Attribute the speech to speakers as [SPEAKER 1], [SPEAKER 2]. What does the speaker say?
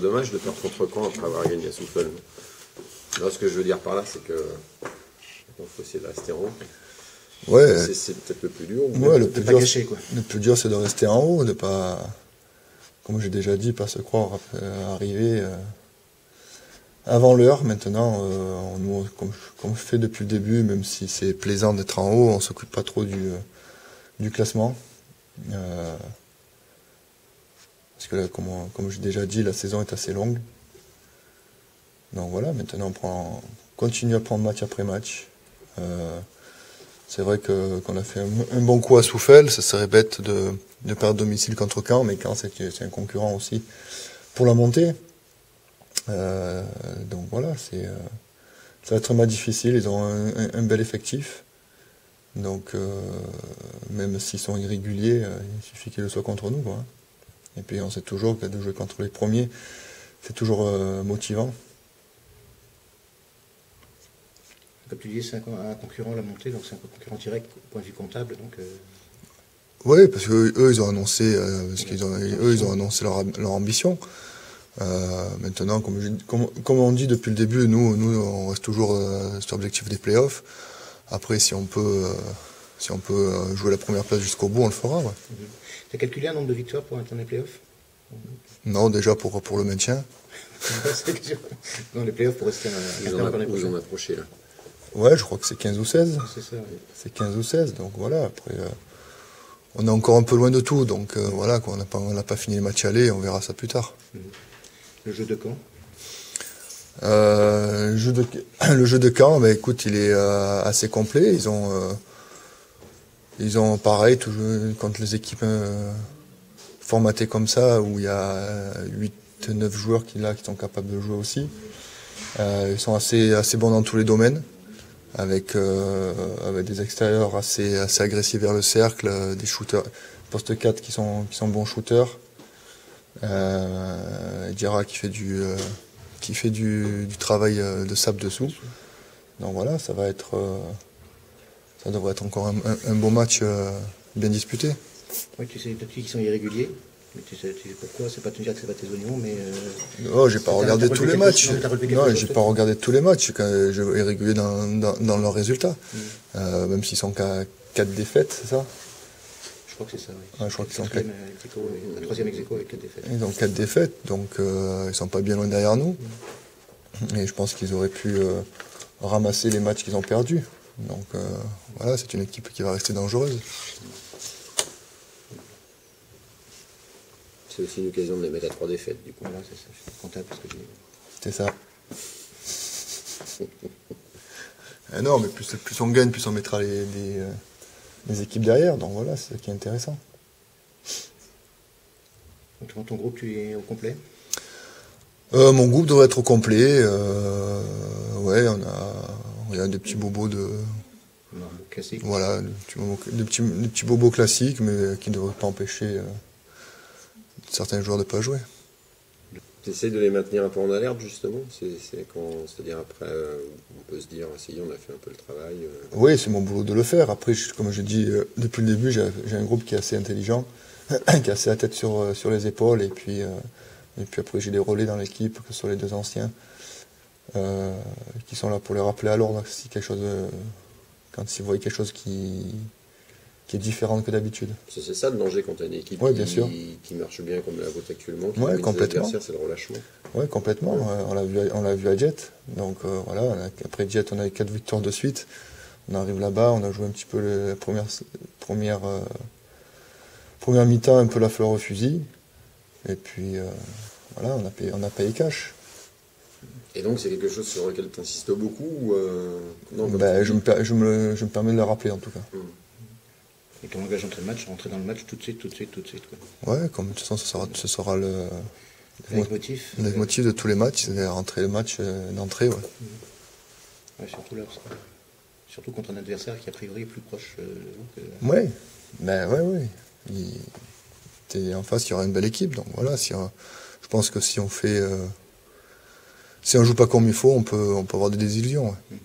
[SPEAKER 1] dommage de perdre contre Caen après avoir gagné à Souffle. Là, ce que je veux dire par là, c'est que il faut essayer de rester en haut.
[SPEAKER 2] Ouais.
[SPEAKER 1] C'est peut-être le plus dur.
[SPEAKER 2] Ouais, le plus dur,
[SPEAKER 3] gâcher, quoi.
[SPEAKER 2] le plus dur, c'est de rester en haut, de pas, comme j'ai déjà dit, pas se croire arriver avant l'heure. Maintenant, nous, comme je fais depuis le début, même si c'est plaisant d'être en haut, on s'occupe pas trop du classement. Parce que là, comme j'ai déjà dit, la saison est assez longue. Donc voilà, maintenant on continue à prendre match après match. C'est vrai qu'on a fait un bon coup à Souffel, ça serait bête de perdre domicile contre Caen, mais Caen c'est un concurrent aussi pour la montée. Donc voilà, ça va être un match difficile, ils ont un bel effectif. Donc même s'ils sont irréguliers, il suffit qu'ils le soient contre nous, quoi. Et puis on sait toujours que de jouer contre les premiers, c'est toujours motivant.
[SPEAKER 3] Comme tu dis, c'est un concurrent à la montée, donc c'est un concurrent direct au point de vue comptable. Donc,
[SPEAKER 2] Oui, parce qu'eux, ils ont annoncé, ils ont annoncé leur ambition. Maintenant, comme on dit depuis le début, nous on reste toujours sur l'objectif des playoffs. Après, si on peut jouer la première place jusqu'au bout, on le fera. Ouais.
[SPEAKER 3] Tu as calculé un nombre de victoires pour atteindre les playoffs?
[SPEAKER 2] Non, déjà pour le maintien.
[SPEAKER 3] Dans les playoffs pour rester
[SPEAKER 1] Vous en approchez là.
[SPEAKER 2] Ouais, je crois que c'est 15 ou 16.
[SPEAKER 3] C'est ça, oui.
[SPEAKER 2] C'est 15 ou 16, donc voilà. Après, on est encore un peu loin de tout, donc voilà, quoi, on n'a pas fini les matchs aller, on verra ça plus tard.
[SPEAKER 3] Le jeu de Caen?
[SPEAKER 2] Le jeu de Caen, bah, écoute, il est assez complet. Ils ont pareil, toujours, contre les équipes formatées comme ça, où il y a 8-9 joueurs qui sont capables de jouer aussi. Ils sont assez bons dans tous les domaines, avec des extérieurs assez agressifs vers le cercle, des shooters, poste 4 qui sont bons shooters. Dira qui fait du travail de sable dessous. Donc voilà, ça devrait être encore un beau match bien disputé.
[SPEAKER 3] Oui, tu sais, peut-être qu'ils sont irréguliers. Mais tu sais pourquoi? C'est pas te dire que c'est pas tes oignons, mais.
[SPEAKER 2] Non, j'ai pas regardé tous les matchs. Non, j'ai pas regardé tous les matchs. Je vais irrégulier dans leurs résultats. Même s'ils sont qu'à 4 défaites, c'est ça?
[SPEAKER 3] Je crois que c'est ça, oui.
[SPEAKER 2] Ouais, je crois qu'ils sont 4.
[SPEAKER 3] La troisième ex-aequo avec 4 défaites.
[SPEAKER 2] Ils ont 4 défaites, donc ils sont pas bien loin derrière nous. Et je pense qu'ils auraient pu ramasser les matchs qu'ils ont perdus. Donc voilà, c'est une équipe qui va rester dangereuse.
[SPEAKER 1] C'est aussi une occasion de les mettre à 3 défaites, du coup.
[SPEAKER 3] Voilà, c'est ça, je suis comptable parce que j'ai.
[SPEAKER 2] C'est ça. Non, mais plus on gagne, plus on mettra les équipes derrière. Donc voilà, c'est ça qui est intéressant.
[SPEAKER 3] Donc dans ton groupe, tu es au complet?
[SPEAKER 2] Mon groupe devrait être au complet. Ouais, il y a des petits bobos
[SPEAKER 3] classique.
[SPEAKER 2] Voilà, des petits bobos classiques, mais qui ne devraient pas empêcher certains joueurs de ne pas jouer.
[SPEAKER 1] Tu essayes de les maintenir un peu en alerte, justement? C'est-à-dire après, on peut se dire, ça y est, on a fait un peu le travail.
[SPEAKER 2] Oui, c'est mon boulot de le faire. Après, comme je dis depuis le début, j'ai un groupe qui est assez intelligent, qui a assez la tête sur les épaules, et puis après j'ai des relais dans l'équipe, que ce soit les 2 anciens, qui sont là pour les rappeler à l'ordre si quelque chose, quand ils voient quelque chose qui est différent que d'habitude.
[SPEAKER 1] C'est ça le danger quand tu as une équipe qui marche bien comme la vôtre actuellement, qui
[SPEAKER 2] complètement.
[SPEAKER 1] C'est le relâchement.
[SPEAKER 2] Oui, complètement. Ouais. On l'a vu à Jet. Donc voilà, après Jet, on a eu 4 victoires de suite. On arrive là-bas, on a joué un petit peu la première mi-temps, un peu la fleur au fusil. Et puis voilà, on a payé cash.
[SPEAKER 1] Et donc c'est quelque chose sur lequel tu insistes beaucoup non,
[SPEAKER 2] je me permets de le rappeler en tout cas.
[SPEAKER 3] Et ton engagement de match, rentrer dans le match tout de suite. Quoi.
[SPEAKER 2] Ouais, comme de toute façon, ce sera le
[SPEAKER 3] motif
[SPEAKER 2] de tous les matchs, c'est rentrer le match d'entrée. Ouais.
[SPEAKER 3] Ouais, surtout contre un adversaire qui a priori est plus proche de vous que...
[SPEAKER 2] Ouais, ouais. En face, il y aura une belle équipe. Donc voilà, je pense que si on joue pas comme il faut, on peut avoir des désillusions. Ouais.